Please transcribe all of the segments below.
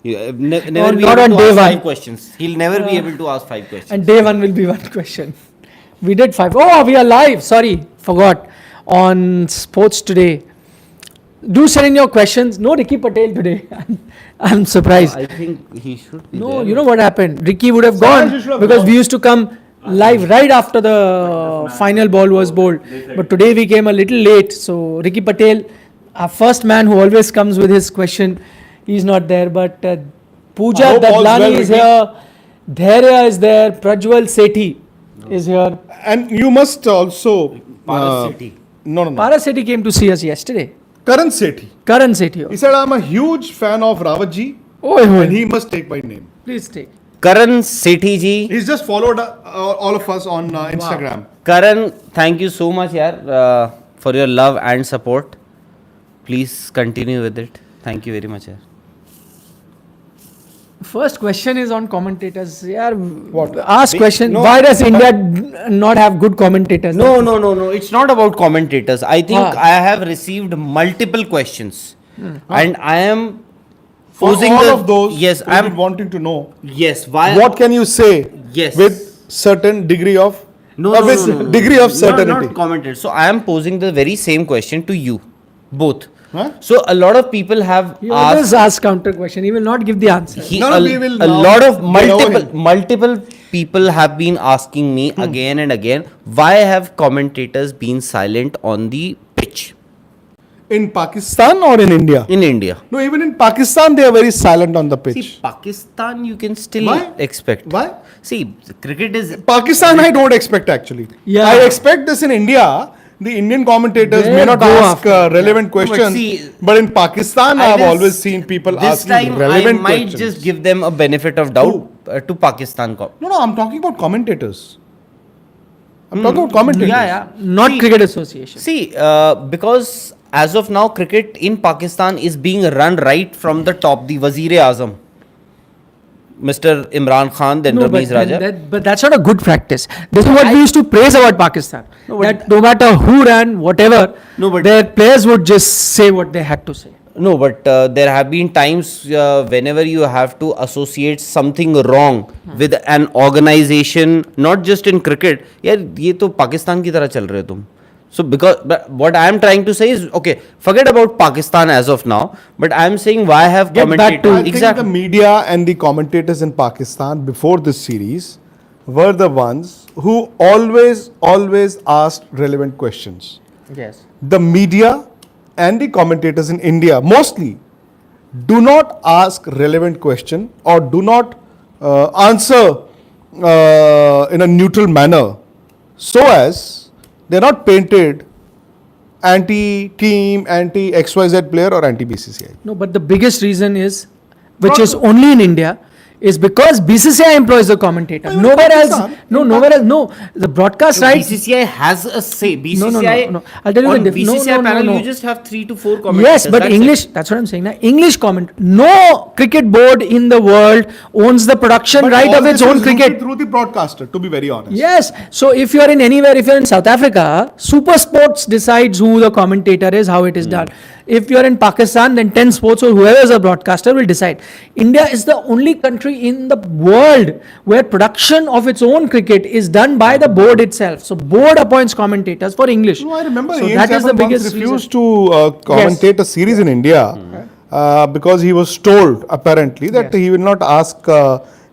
Never be not able on to day ask one. 5 questions. He'll never be able to ask 5 questions. And day one will be one question. We did 5. Oh, we are live. Sorry, forgot. On Sports Today. Do send in your questions. No Ricky Patel today. I'm surprised. I think he should be No, there. you know what happened? Ricky would have Sometimes gone you should have because gone. we used to come live right after the final ball was bowled. But today we came a little late. So Ricky Patel, our first man who always comes with his question, he's not there. But Pooja hope all's Dadlani well, is Ricky. here. Dhairya is there. Prajwal Sethi is here. And you must also... Paras City. No. Paras Sethi came to see us yesterday. Karan Sethi. Karan Sethi. He said, I'm a huge fan of Rawatji Oh, and he must take my name. please take. Karan Sethi ji. He's just followed all of us on Instagram. Karan, thank you so much, yaar, for your love and support. Please continue with it. Thank you very much, yaar. First question is on commentators. Yeah, What? ask question. No. Why does India not have good commentators? No. It's not about commentators. I think Ah. I have received multiple questions. And I am For posing all the... of those, Yes, I'm I'm... wanting to know, Yes, why... what can you say Yes. with certain degree of... No, degree of certainty. Not commented. So I am posing the very same question to you, both. Huh? So a lot of people have He always asked. asks counter question. He will not give the answer. We will A now lot of get over him. multiple people have been asking me again and again, why have commentators been silent on the pitch In Pakistan or in India? in India? No, even in Pakistan, they are very silent on the pitch. See, Pakistan you can still Why? expect. Why? See, cricket is... Pakistan, I don't expect actually. Yeah. I expect this in India. The Indian commentators They may not go ask after. relevant But questions, see, but in Pakistan, I I have guess always seen people this asking time relevant I might questions. just give them a benefit of doubt to Pakistan. No, I'm talking about commentators. I'm talking about commentators. Yeah. Not See- Cricket Association. See, because as of now, cricket in Pakistan is being run right from the top. The Wazir-e-Azam, Mr. Imran Khan, then No, Ramiz Raja. but that's not a good practice. This is what we used to praise about Pakistan. That no matter who ran, whatever, No, but- their players would just say what they had to say. No, but there have been times whenever you have to associate something wrong with an organization, not just in cricket. यार ये तो पाकिस्तान की तरह चल रहे हो तुम. So because but what I am trying to say is, okay, forget about Pakistan as of now, but I am saying why have Get back to- I commentators think the media and the commentators in Pakistan before this series were the ones who always asked relevant questions. Yes. The media and the commentators in India mostly do not ask relevant question or do not answer in a neutral manner, so as they're not painted anti-team, anti-XYZ player or anti-BCCI. No, but the biggest reason is, which is only in India, is because BCCI employs the commentator. Even Nowhere else. Pakistan. Nowhere else. No, the broadcast rights. BCCI has a say. BCCI No. I'll tell you on the diff- no, BCCI no, panel no. you just have 3 to 4 commentators. Yes, but that's English, it. that's what I'm saying. Now, English comment. No cricket board in the world owns the production But right all of its this own is routed cricket. through the broadcaster, to be very honest. Yes. So if you're in anywhere, if you're in South Africa, Super Sports decides who the commentator is, how it is done. If you're in Pakistan, then 10 Sports or whoever is a broadcaster will decide. India is the only country in the world where production of its own cricket is done by the board itself. So board appoints commentators for English. No, I remember So Ian that is the Chappell once biggest refused reason. to commentate a series in India because he was told apparently that he will not ask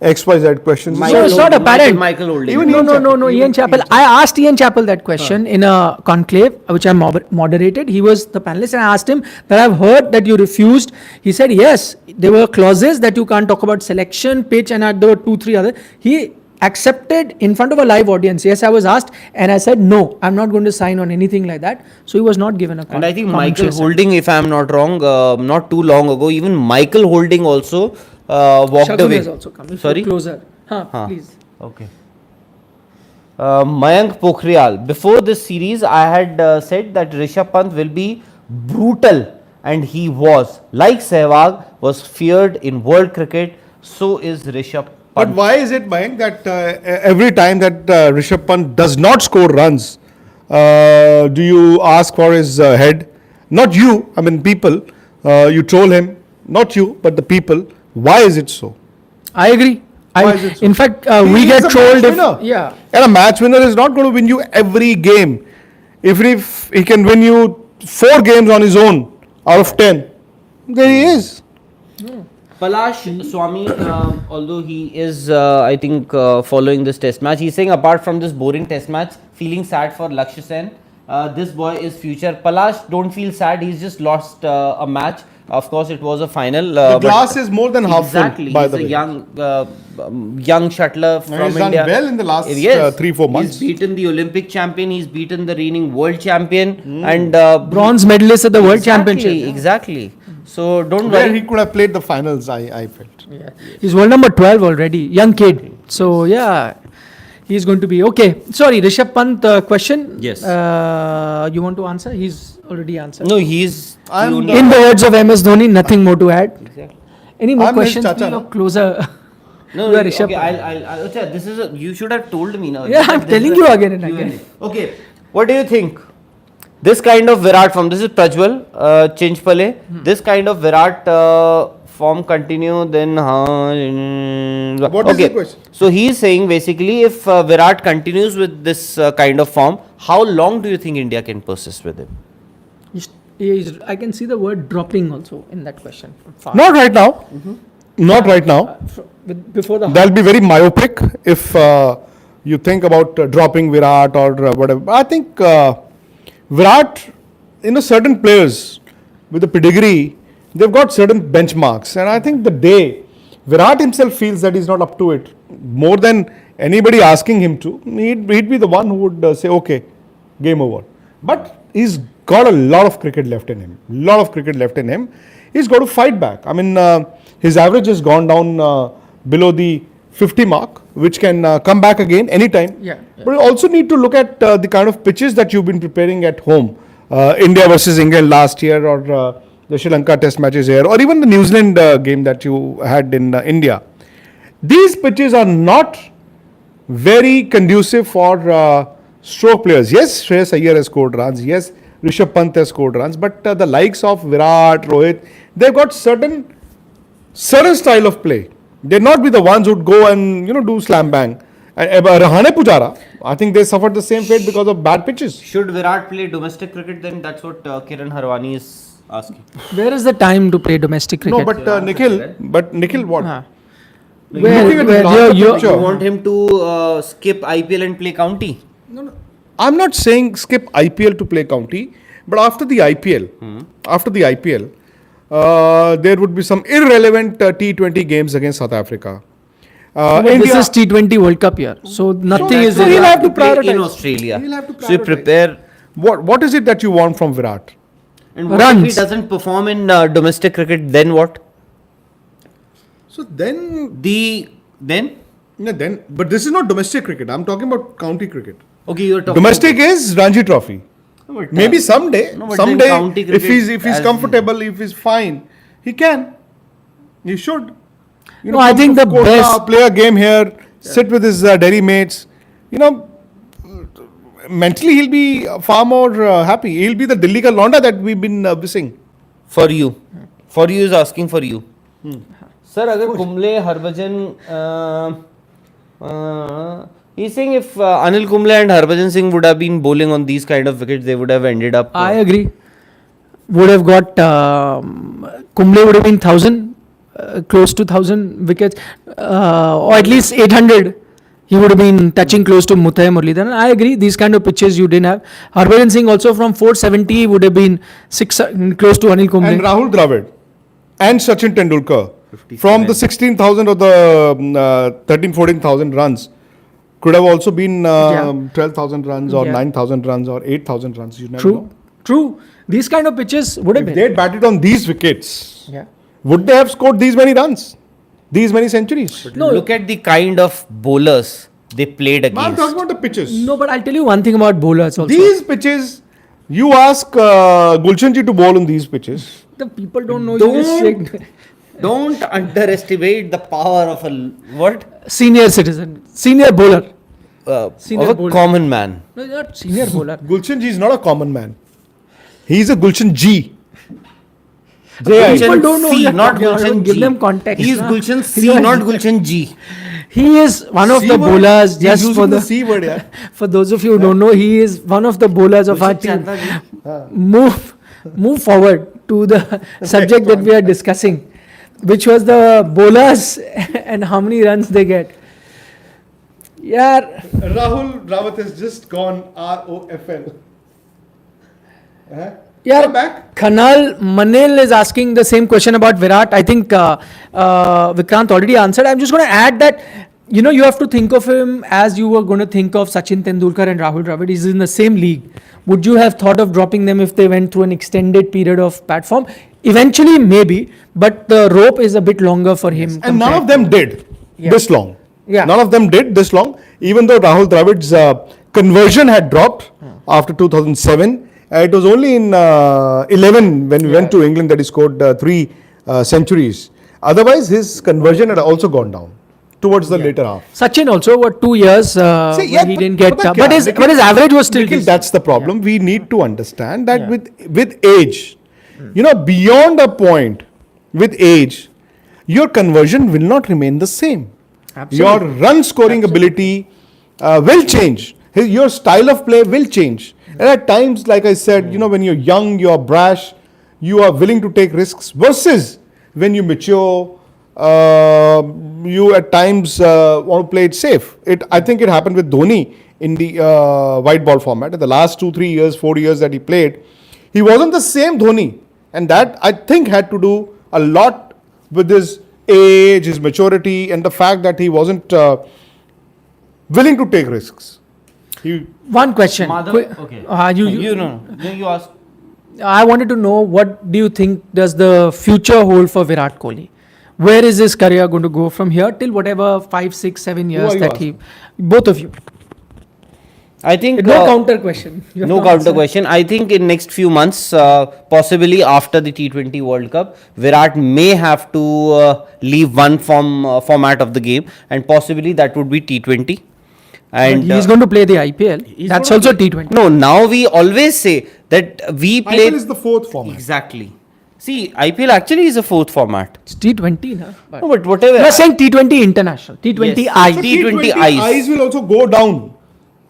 XYZ questions. No, it's not apparent. Michael Holding. Even No, Ian Chappell. I asked Ian Chappell that question in a conclave, which I moderated. He was the panelist, and I asked him that I've heard that you refused. He said, yes, there were clauses that you can't talk about selection, pitch, and there were 2-3 other. He accepted in front of a live audience. Yes, I was asked, and I said, no, I'm not going to sign on anything like that. So he was not given a And I think Michael commentary assignment. Holding, if I am not wrong, not too long ago, even Michael Holding also walked Shagun away. has also come. If Sorry? you're closer. Please. Okay. Mayank Pokhriyal. Before this series, I had said that Rishabh Pant will be brutal, and he was. Like Sehwag was feared in world cricket, so is Rishabh But Pant. why is it, Mayank, that every time that Rishabh Pant does not score runs, do you ask for his head? Not you, I mean people. You troll him, not you, but the people. Why is it so? I agree. Why is it so? In fact, He we is get a trolled match if winner. yeah. And a match winner is not going to win you every game. Even if he can win you 4 games on his own out of 10, there he is. Palash Swami, although he is, I think, following this test match, he's saying apart from this boring test match, feeling sad for Lakshya Sen. This boy is future. Palash, don't feel sad. He's just lost a match. Of course, it was a final. The glass is more than half exactly, full, by the way. He's a young shuttler from he's done India. well in the last Yes. 3-4 months. He's beaten the Olympic champion. He's beaten the reigning world champion and Bronze medalist at the World Championship. Exactly. So don't Where worry. he could have played the finals, I felt. Yeah. He's world number 12 already. Young kid. So yeah, he's going to be okay. Sorry, Rishabh Pant question. Yes. You want to answer? He's already answered. No, he's I'm the only- the- In the words of MS Dhoni, nothing more to add. Exactly. Any more I'm his questions? chacha, Please, no? or closer. No, You are Rishabh okay, Pant. Acha, this is you should have told me now. Yeah, I'm This telling is you a again and Q&A. again. Okay, what do you think? This kind of Virat form, this is Prajwal, Chinchpale. This kind of Virat form continue, then What is the question? So he is saying basically if Virat continues with this kind of form, how long do you think India can persist with him? I can see the word dropping also in that question. Not right now. Not right now. Before the That'll be very myopic if you think about dropping Virat or whatever. I think Virat, certain players with the pedigree, they've got certain benchmarks. And I think the day Virat himself feels that he's not up to it, more than anybody asking him to, he'd be the one who would say, okay, game over. But he's got a lot of cricket left in him. He's got to fight back. I mean, his average has gone down below the 50 mark, which can come back again anytime. Yeah. But you also need to look at the kind of pitches that you've been preparing at home. India versus England last year, or the Sri Lanka test matches here, or even the New Zealand game that you had in India. These pitches are not very conducive for stroke players. Yes, Shreyas Iyer has scored runs. Yes, Rishabh Pant has scored runs. But the likes of Virat, Rohit, they've got certain style of play. They'll not be the ones who'd go and do slam bang. And Rahane Pujara, I think they suffered the same fate because of bad pitches. Should Virat play domestic cricket then? That's what Kiran Harwani is asking. Where is the time to play domestic cricket? No, but Nikhil, what? Ah. Looking at the larger picture. You want him to skip IPL and play county? No. I'm not saying skip IPL to play county, but after the IPL, there would be some irrelevant T20 games against South Africa. But this is T20 World Cup year, so nothing is. so he'll have to play in prioritize. Australia. He'll have to So you prioritize. prepare. What is it that you want from Virat? And what if he Runs. doesn't perform in domestic cricket? Then what? So then, Then but this is not domestic cricket. I'm talking about county cricket. okay, you're talking. Domestic is Ranji Trophy. No, but, Maybe someday, no, but then county if he's cricket if he's as- comfortable, if he's fine, he can. He should. No, I come think to the Kota, best- play a game here, sit with his Delhi mates. Mentally he'll be far more happy. He'll be the Delhi ka Londa that we've been missing. For you is asking for you. Sir, अगर Kumble Harbhajan he's saying if Anil Kumble and Harbhajan Singh would have been bowling on these kind of wickets, they would have ended up. I agree. Would have got Kumble would have been 1,000, close to 1,000 wickets, or at least 800. He would have been touching close to Muthai Muralidharan. I agree. These kind of pitches you didn't have. Harbhajan Singh also from 470 would have been close to Anil Kumble. And Rahul Dravid and Sachin Tendulkar from the 16,000 or the 13-14,000 runs could have also been 12,000 runs or 9,000 runs or 8,000 runs. You never know. True. These kind of pitches would have If been. they had batted on these wickets, Yeah. would they have scored these many runs? These many centuries? No. Look at the kind of bowlers they played I'm against. talking about the pitches. No, but I'll tell you one thing about bowlers also. These pitches, you ask Gulshanji to bowl on these pitches. The people don't know. You just say- Don't underestimate the power of senior citizen, senior bowler. Senior of a bowler. common man. No, not senior bowler. Gulshanji is not a common man. He is a Gulshan G. People don't know. C, who not you're talking Gulshan about. Give G. them context. He is na. Gulshan C, not Gulshan G. He is one of C the word? bowlers. He's Just using for the C word, yeah. for those of you who don't know, he is one of the bowlers of our team. Move forward to the subject that we are discussing, which was the bowlers and how many runs they get. Yeah, Rahul Rawat has just gone ROFL. yeah. Come back. Khanal Manil is asking the same question about Virat. I think Vikrant already answered. I'm just going to add that you have to think of him as you were going to think of Sachin Tendulkar and Rahul Dravid. He's in the same league. Would you have thought of dropping them if they went through an extended period of platform? Eventually, maybe, but the rope is a bit longer for him. And none of them did this long. Yeah. None of them did this long. Even though Rahul Dravid's conversion had dropped after 2007, it was only in 11 when we went to England that he scored 3 centuries. Otherwise, his conversion had also gone down towards the later half. Sachin also, what 2 years See, where he didn't get, that but his average was still. Nikhil, decent. that's the problem. We need to understand that with age, beyond a point, with age, your conversion will not remain the same. Your run scoring ability will change. Your style of play will change. And at times, like I said, when you're young, you're brash, you are willing to take risks versus when you mature, you at times want to play it safe. I think it happened with Dhoni in the white ball format. In the last 2, 3 years, 4 years that he played, he wasn't the same Dhoni. And that, I think, had to do a lot with his age, his maturity, and the fact that he wasn't willing to take risks. One question. Okay. You ask. I wanted to know, what do you think does the future hold for Virat Kohli? Where is his career going to go from here till whatever 5, 6, 7 years are you that asking? both of you. I think No counter question. You have no to counter answer. question. I think in next few months, possibly after the T20 World Cup, Virat may have to leave one format of the game, and possibly that would be T20. And But he's going to play the IPL. That's also T20. No, now we always say that we play IPL is the fourth format. exactly. See, IPL actually is a fourth format. It's T20, na? But No, but whatever. you are saying T20 international, T20 Yes. I. So T20 eyes. will also go down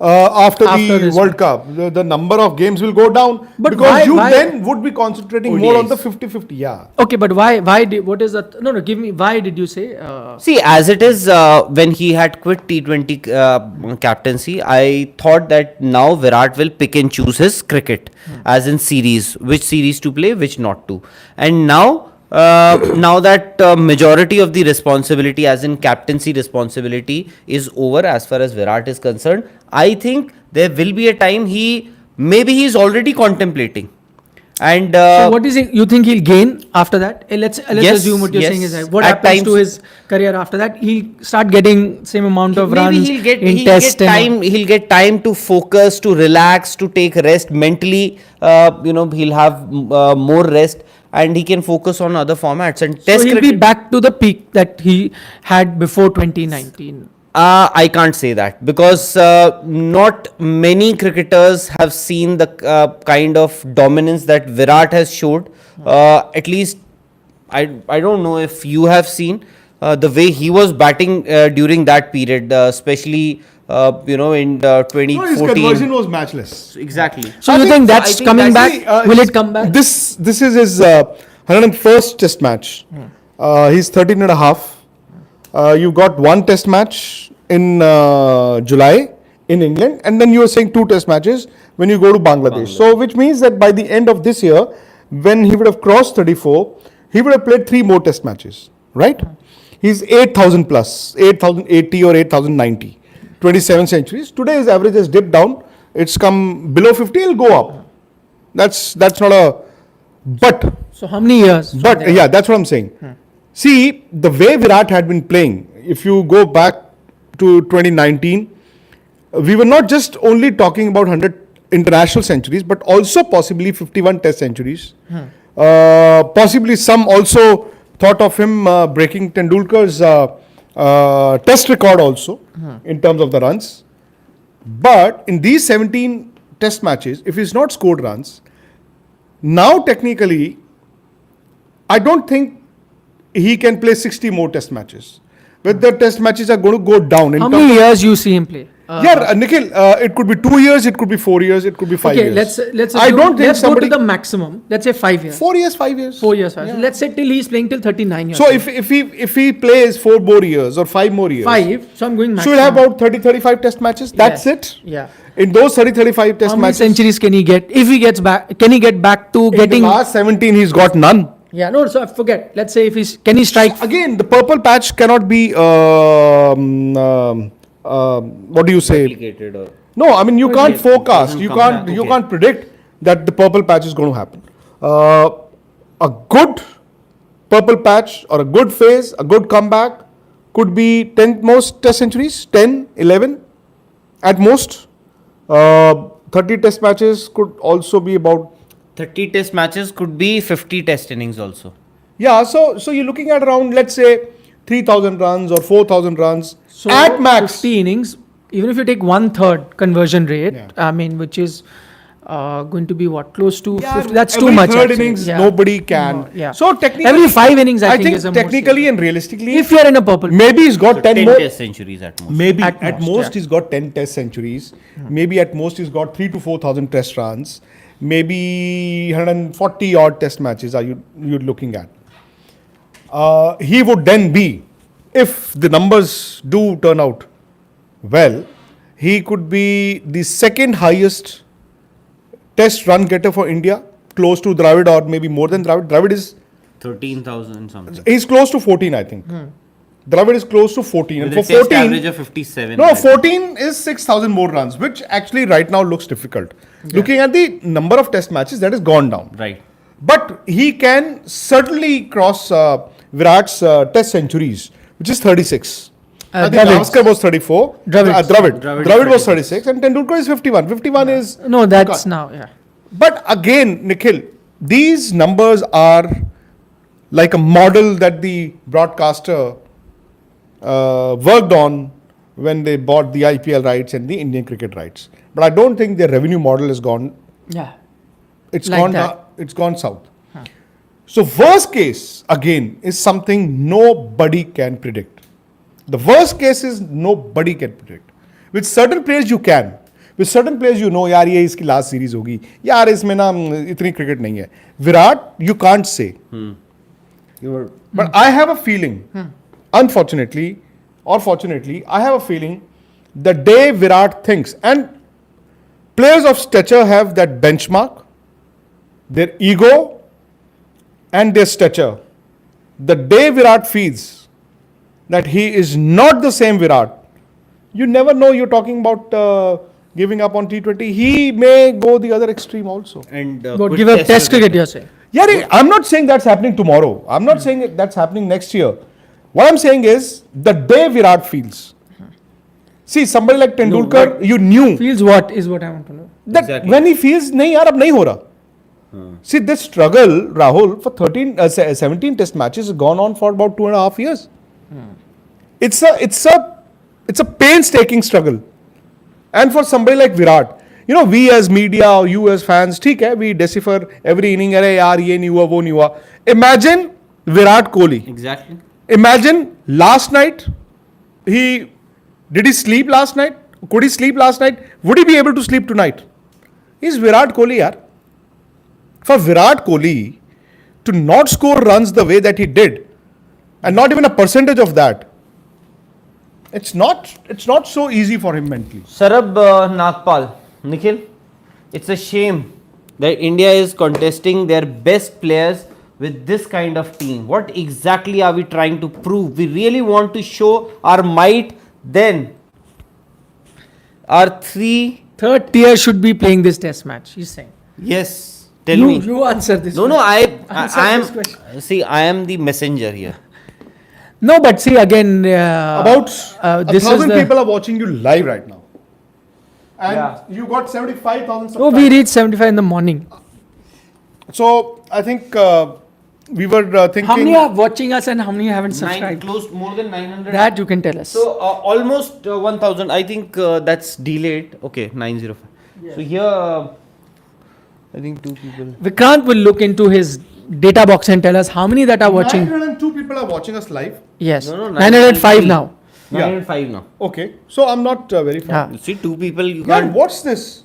after After the this World Cup. The number of games will go down But because why- then would be concentrating more on the ODIs. 50-50. Yeah. Okay, but why what is that? No, give me, why did you say? See, as it is, when he had quit T20 captaincy, I thought that now Virat will pick and choose his cricket, as in series, which series to play, which not to. And now, now that majority of the responsibility, as in captaincy responsibility, is over as far as Virat is concerned, I think there will be a time maybe he is already contemplating. And So what is it? You think he'll gain after that? Let's Yes, assume what you're saying is yes. that. What At happens to times- his career after that? He'll start getting same amount of maybe runs he'll get in he'll test get and time he'll get time to focus, to relax, to take rest mentally. He'll have more rest, and he can focus on other formats and so test he'll cricket. be back to the peak that he had before 2019. I can't say that because not many cricketers have seen the kind of dominance that Virat has showed. At least I don't know if you have seen the way he was batting during that period, especially in 2014. No, his conversion was matchless. Exactly. So you think that's I think coming that's- back? Will it come back? This is his 101st test match. He's 13 and a half. You got one test match in July in England, and then you were saying 2 test matches when you go to Bangladesh. So which means that by the end of this year, when he would have crossed 34, he would have played 3 more test matches, right? He's 8,000 plus, 8,080 or 8,090, 27 centuries. Today his average has dipped down. It's come below 50, it'll go up. That's not a, but So how many years? from But there? yeah, that's what I'm saying. See, the way Virat had been playing, if you go back to 2019, we were not just only talking about 100 international centuries, but also possibly 51 test centuries. Possibly some also thought of him breaking Tendulkar's test record also in terms of the runs. But in these 17 test matches, if he's not scored runs, now technically I don't think he can play 60 more test matches. But the test matches are going to go down. In How terms many of- years you see him play? Nikhil, it could be 2 years, it could be 4 years, it could be 5 Okay, years. let's I don't think let's somebody go to the maximum. Let's say 5 years. 4 years, 5 years. 4 years. So let's say till he's playing till 39 years. So if he plays 4 more years or 5 more years, 5. So I'm going so maximum. he'll have about 30-35 test matches. That's Yeah. it. Yeah. In those 30-35 test How many matches, centuries can he get? If he gets back, can he get back to in getting? the last 17 he's got none. Yeah, no. So I forget. Let's say if he's can he strike? Again, the purple patch cannot be what do you say? Replicated or No, I mean you can't forecast. doesn't You come can't. back. You Okay. can't predict that the purple patch is going to happen. A good purple patch or a good phase, a good comeback could be 10 most test centuries, 10, 11 at most. 30 test matches could also be about 30 test matches could be 50 test innings also. yeah. So you're looking at around let's say 3,000 runs or 4,000 runs So at max. 50 innings. Even if you take 1/3 conversion rate, Yeah. I mean, which is going to be what close to Yeah, 50. That's too every much. third actually. innings, Yeah. nobody can. No, yeah. So technically, Every 5 innings, I think think is a technically and realistically, If you're in a purple, maybe he's got So 10 10 more. test centuries at most. Maybe At at, most, most yeah. he's got 10 test centuries. Maybe at most he's got 3 to 4,000 test runs. Maybe 140 odd test matches are you're looking at. He would then be, if the numbers do turn out well, he could be the second highest test run getter for India, close to Dravid or maybe more than Dravid. Dravid is 13,000 something. he's close to 14, I think. Dravid is close to 14, With and a for test 14, average of 57. no, I think. 14 is 6,000 more runs, which actually right now looks difficult. Looking at the number of test matches, that has gone down. Right. But he can certainly cross Virat's test centuries, which is 36. I think Dravid's. Gavaskar was 34. Dravid's. Dravid. Dravid is Dravid was 36. 36 and Tendulkar is 51. 51 is... no, that's now. Yeah. But again, Nikhil, these numbers are like a model that the broadcaster worked on when they bought the IPL rights and the Indian cricket rights. But I don't think their revenue model has gone. Yeah. It's Like gone. that. It's gone south. So worst case again is something nobody can predict. The worst case is nobody can predict. With certain players you can. With certain players you know, यार ये इसकी last series होगी. यार इसमें ना इतनी cricket नहीं है. Virat, you can't say. But I have a feeling, unfortunately or fortunately, I have a feeling the day Virat thinks, and players of stature have that benchmark, their ego and their stature. The day Virat feels that he is not the same Virat, you never know, you're talking about giving up on T20. He may go the other extreme also. And But quit give up test cricket, you're saying. Yeah, I'm not saying that's happening tomorrow. I'm not saying that's happening next year. What I'm saying is the day Virat feels. See, somebody like Tendulkar, you knew Feels what is what I want to know. that Exactly. when he feels, nahi yaar, ab nahi ho raha. See, this struggle, Rahul, for 17 test matches has gone on for about 2.5 years. It's a painstaking struggle. And for somebody like Virat, you know, we as media or you as fans, ठीक है, we decipher every inning, अरे यार ये नहीं हुआ, वो नहीं हुआ. Imagine Virat Kohli. Exactly. Imagine last night, did he sleep last night? Could he sleep last night? Would he be able to sleep tonight? He's Virat Kohli, yaar. For Virat Kohli to not score runs the way that he did, and not even a percentage of that, it's not so easy for him mentally. Sarab Nagpal, Nikhil, it's a shame that India is contesting their best players with this kind of team. What exactly are we trying to prove? We really want to show our might. Then our Third tier should be playing this test match. He's saying. yes, tell you, me. You answer this. No, question. I Answer this am. question. See, I am the messenger here. No, but see again. About this is 1,000 the. people are watching you live right now. And Yeah. you got 75,000 Oh, we reached 75 in the morning. So I think we were thinking. How many are watching us and how many haven't subscribed? Close more than 900. That you can tell us. So almost 1000. I think that's delayed. Okay, 905. So here, I think 2 people. Vikrant will look into his data box and tell us how many that are watching. 902 people are watching us live. Yes. No, 905 now. 905 now. Okay, so I'm not very far. Yeah. You see, two people, you Yeah, can't. what's this?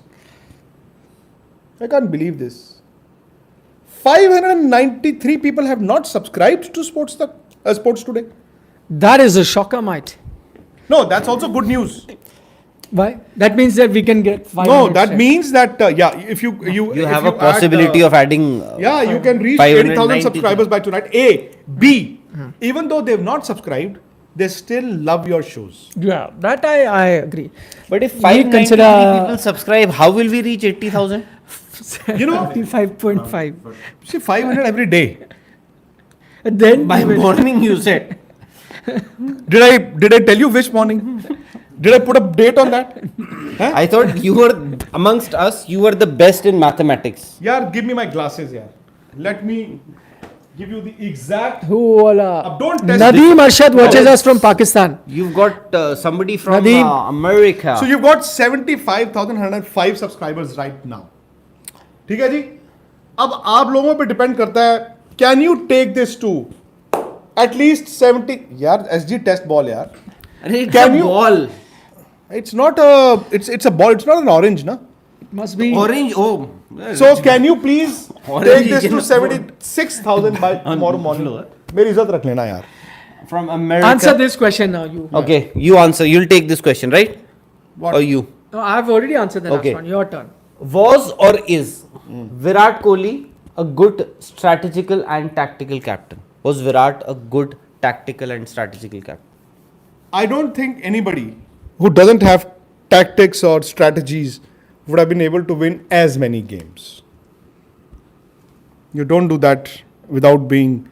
I can't believe this. 593 people have not subscribed to Sports Today. That is a shocker, mate. No, that's also good news. Why? That means that we can get 500. No, that means that if you You have if a possibility of adding. yeah, you can reach 593. 80,000 subscribers by tonight. A, B. Even though they've not subscribed, they still love your shows. Yeah, that I agree. But if We 593 consider- people subscribe, how will we reach 80,000? You know, 55.5. see 500 every day. And then By we will- morning, you said. Did I tell you which morning? Did I put a date on that? I thought you were, amongst us, you were the best in mathematics. Yeah, give me my glasses, yeah. Let me give you the exact. Who wala? Don't test Nadeem this. Arshad watches us from Pakistan. You've got somebody from Nadeem. America. So you've got 75,105 subscribers right now. ठीक है जी? अब आप लोगों पे depend करता है. Can you take this to at least 70? यार SG test ball यार. It's Can a you- ball. It's not a. It's a ball. It's not an orange, na. Must be. Orange, oh. So can you please Orange take this is to in- 76,000 by tomorrow morning? मेरी इज्जत रख लेना यार. From America. Answer this question now, you. Okay, you answer. You'll take this question, right? What? Or you? No, I've already answered the Okay. last one. Your turn. Was or is Virat Kohli a good strategical and tactical captain? Was Virat a good tactical and strategical captain? I don't think anybody who doesn't have tactics or strategies would have been able to win as many games. You don't do that without being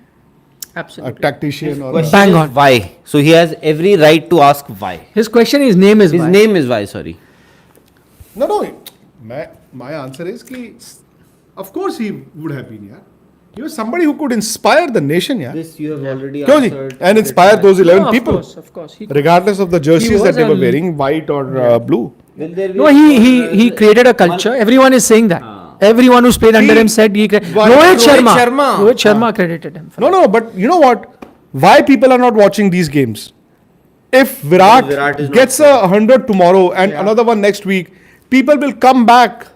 a Absolutely. tactician or a, Question Bang is on. why. So he has every right to ask why. His question, his name is His why. name is why, sorry. no. My answer is ki, of course he would have been, yeah. He was somebody who could inspire the nation, yeah. This you have already क्यों जी? answered. And inspire those 11 No, people, Of course. He, regardless of the jerseys He that was they were a- wearing, white or blue. Will there be no, a- he created a culture. Everyone is saying that. Everyone who's played under He- him said he. Why- Rohit Sharma. Sharma. Rohit Sharma credited him. For No, but you know what? Why people are not watching these games? If Virat, Virat is not gets a 100 tomorrow and another one next week, people will come back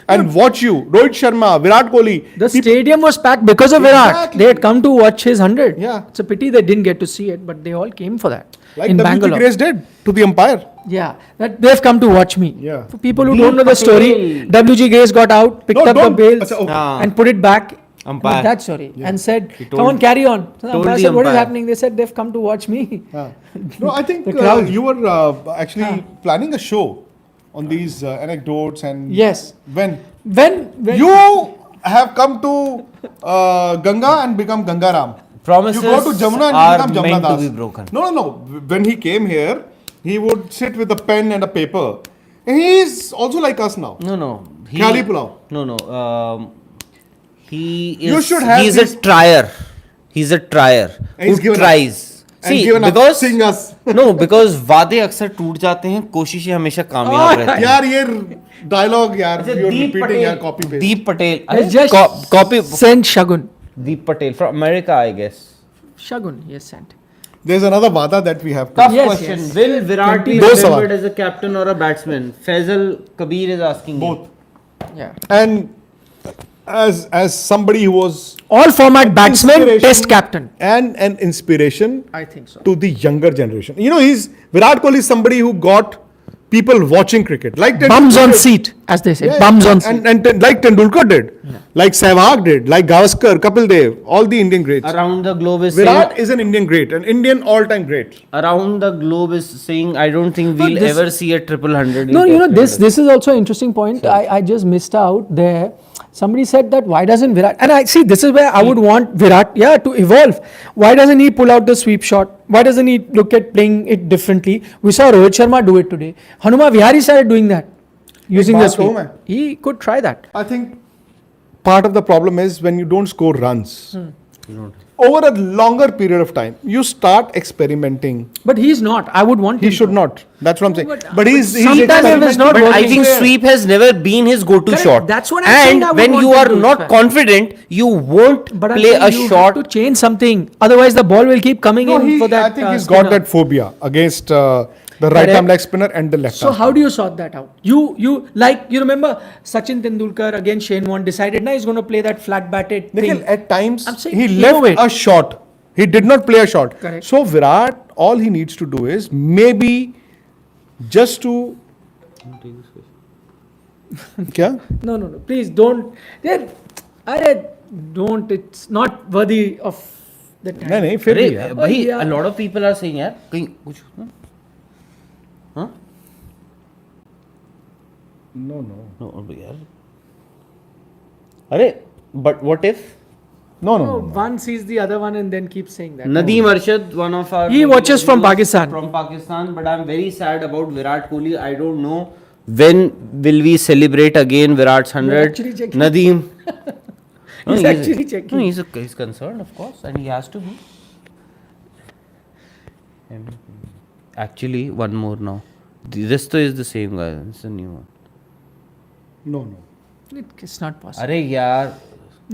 and watch you. Rohit Sharma, Virat Kohli. The stadium was packed because of Virat. Exactly. They had come to watch his 100. Yeah. It's a pity they didn't get to see it, but they all came for that. Like in WG Bangalore. Grace did to the umpire. Yeah, that they've come to watch me. Yeah. For people who Deep don't know the story, Patel. WG Grace got out, picked No, up the don't- bails, Achha, okay. Ah. and put it back. Umpire. With that story, and said, told- "Come on, carry on." So the told umpire the said, "What is umpire. happening?" They said, "They've come to watch me." No, I think The crowd. you were actually planning a show on these anecdotes and Yes. when When you have come to Ganga and become Gangaram. Promises You go to Jamuna and are you become Jamuna meant to Das. be broken. No. When he came here, he would sit with a pen and a paper. And he is also like us now. No. Khali pulao. No. He You is. should have He's these- a trier. He's a trier And he's who given up. tries. And See, given up because seeing us. no, because वादे अक्सर टूट जाते हैं, कोशिशें हमेशा कामयाब रहती हैं. यार ये dialogue यार अच्छा, you're Deep repeating Patel. यार copy paste. Deep Patel. Let's just Copy. send Shagun. Deep Patel from America, I guess. Shagun, yes, sent. There's another Vada that we have to. Tough Yes, question. yes. Will Virat be 22 remembered सवाल. as a captain or a batsman? Faisal Kabir is asking. you. Both. Yeah. And as somebody who was All format batsman, inspiration test captain. and an inspiration I think so. to the younger generation. You know, Virat Kohli is somebody who got people watching cricket. Like Bums Tendulkar on did. seat, as they say. Yeah, Bums on and, seat. and like Tendulkar did, like Sehwag did, like Gavaskar, Kapil Dev, all the Indian greats. Around the globe is Virat saying. is an Indian great, an Indian all-time great. Around the globe is saying. I don't think No, we'll this- ever see a triple hundred. in No, you know, Test this is also an interesting point. I just missed out there. Somebody said that why doesn't Virat, and I see this is where I would want Virat, to evolve. Why doesn't he pull out the sweep shot? Why doesn't he look at playing it differently? We saw Rohit Sharma do it today. Hanuma Vihari started doing that, using the बात कहूं sweep. मैं? He could try that. I think part of the problem is when you don't score runs. You don't. Over a longer period of time, you start experimenting. But he's not. I would want He him should to. not. That's what I'm saying. but- But he's but sometime if it's not But I working think fair. sweep has never been his go-to Correct. shot. That's what I'm saying. And I would when want you him are to not fair. confident, you won't But I'm play saying a you shot. have to change something. Otherwise, the ball will keep coming No, in for that. I think he's spinner. got that phobia against the right arm Correct. leg spinner and the left So arm. how do you sort that out? You remember Sachin Tendulkar against Shane Warne decided now he's going to play that flat batted Nikhil, thing. at times I'm saying he innovate. left a shot. He did not play a shot. Correct. So Virat, all he needs to do is maybe just to. Kya? No. Please don't. Don't. It's not worthy of the time. नहीं फिर अरे भी यार. भाई, yeah. a lot of people are saying यार कहीं कुछ हाँ No. no अबे यार अरे but what if No, one sees the other one and then keeps saying that. Nadeem Arshad, one of our He watches from viewers Pakistan. From Pakistan, but I'm very sad about Virat Kohli. I don't know when will we celebrate again Virat's 100. actually checking. Nadeem. No, He's actually checking. No, he's concerned, of course, and he has to be. And actually, one more now. The rest is the same guy. It's a new one. No. It's not possible. Arey yaar.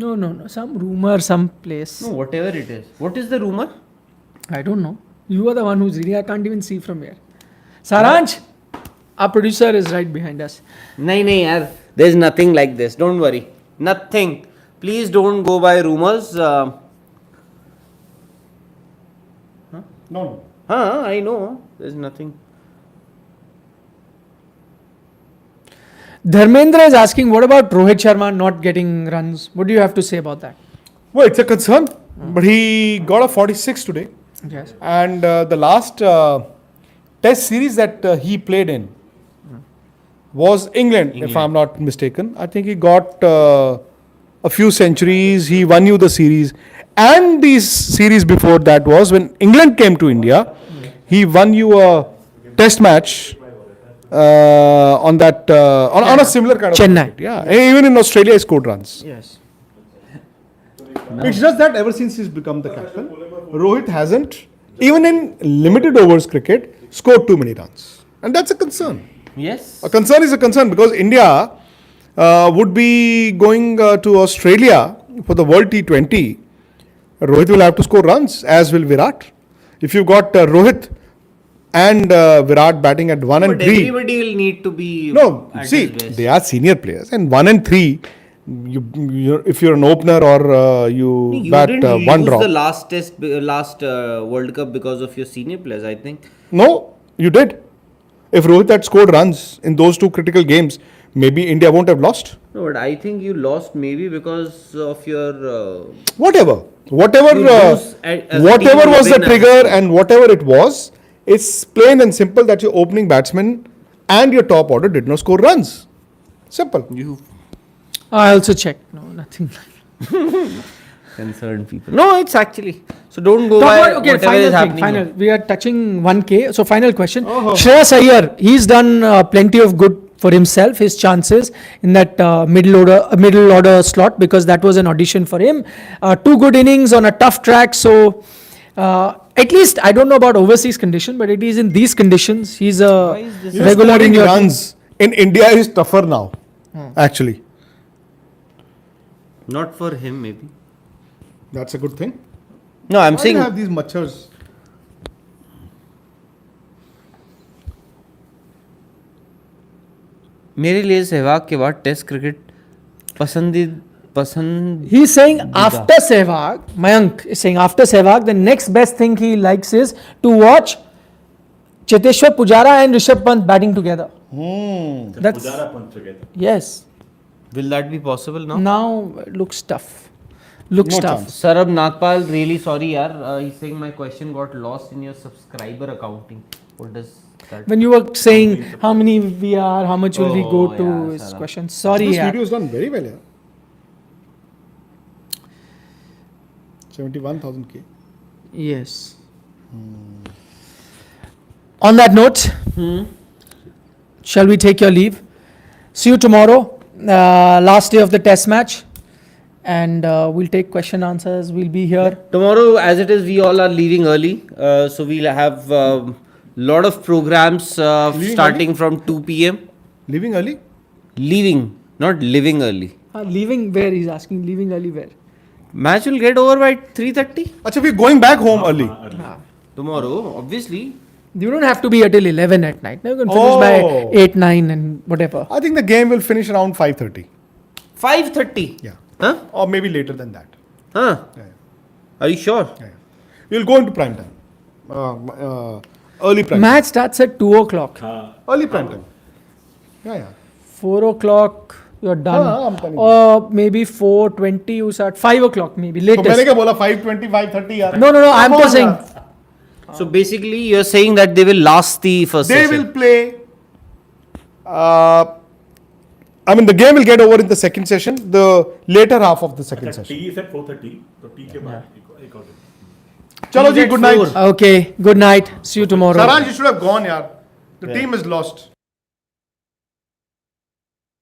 No. Some rumor, some place. No, whatever it is. What is the rumor? I don't know. You are the one who's reading. I can't even see from here. Saransh, our producer is right behind us. Nahi yaar. There's nothing like this. Don't worry. Nothing. Please don't go by rumors. No. I know. There's nothing. Dharmendra is asking, what about Rohit Sharma not getting runs? What do you have to say about that? Well, it's a concern, but he got a 46 today. Yes. And the last test series that he played in was England, if I'm not mistaken. I think he got a few centuries. He won you the series. And the series before that was when England came to India. He won you a test match on that on a similar kind of Chennai. cricket. Yeah, even in Australia he scored runs. Yes. It's just that ever since he's become the captain, Rohit hasn't, even in limited overs cricket, scored too many runs. And that's a concern. Yes. A concern is a concern because India would be going to Australia for the World T20. Rohit will have to score runs, as will Virat. If you've got Rohit and Virat batting at 1 and But 3. everybody will need to be. No, at see, his best. they are senior players, and 1 and 3, if you're an opener or you You bat didn't one lose drop. the last World Cup because of your senior players, I think. No, you did. If Rohit had scored runs in those two critical games, maybe India won't have lost. No, but I think you lost maybe because of your. Whatever You lose as a team whatever was the win as a trigger team. and whatever it was, it's plain and simple that your opening batsman and your top order did not score runs. Simple. You I also checked. No, nothing. concerned people. No, it's actually. So don't go Talk by about, okay, whatever final is thing. happening. Final. We are touching 1K. So final question. Oh. Shreyas Iyer, he's done plenty of good for himself, his chances in that middle order slot, because that was an audition for him. 2 good innings on a tough track. So at least I don't know about overseas condition, but it is in these conditions he's a is this- regular in Scoring your runs in India is tougher now, actually. Not for him, maybe. That's a good thing. No, I'm Why do saying. you have these machars? मेरे लिए सहवाग के बाद test cricket पसंद He's saying after Sehwag, Mayank is saying after Sehwag, the next best thing he likes is to watch Cheteshwar Pujara and Rishabh Pant batting together. That's yes. Will that be possible now? Now it looks tough. Looks No tough. chance. Sarab Nagpal, really sorry, yaar. He's saying my question got lost in your subscriber accounting. What does that? When you were saying how many we are, how much will we go Oh, to yeah, his Sarab. question. Sorry, This yeah. video is done very well, yeah. 71,000K. Yes. On that note, shall we take your leave? See you tomorrow, last day of the test match. and we'll take question answers. We'll be here. Tomorrow, as it is, we all are leaving early, so we'll have lot of programs Leaving starting from 2 p.m. Leaving early? Leaving, not living early. Leaving where? He's asking. Leaving early where? Match will get over by 3:30 Acha, we're going back home early. tomorrow. Obviously, You don't have to be until 11 at night. You can finish by Oh. 8, 9 and whatever. I think the game will finish around 5:30. 5:30. Yeah. Huh? Or maybe later than that. Huh? Yeah. Are you sure? Yeah. We'll go into prime time. Early prime Match starts at 2 o'clock. time. Early prime time. Yeah. 4 o'clock, you're done. I'm telling you. Or maybe 4:20, you start. 5 o'clock, maybe. So Latest. मैंने क्या बोला 5:20, 5:30 यार. No, I'm Come just on, saying. yaar. So basically, you're saying that they will last the first They session. will play. I mean, the game will get over in the second session, the later half of the second अच्छा, session. T is at 4:30 तो T के बाद एक और game. Chalo ji, at good night. 4. Okay, good night. See you tomorrow. Saransh, you should have gone, yaar. The team is lost.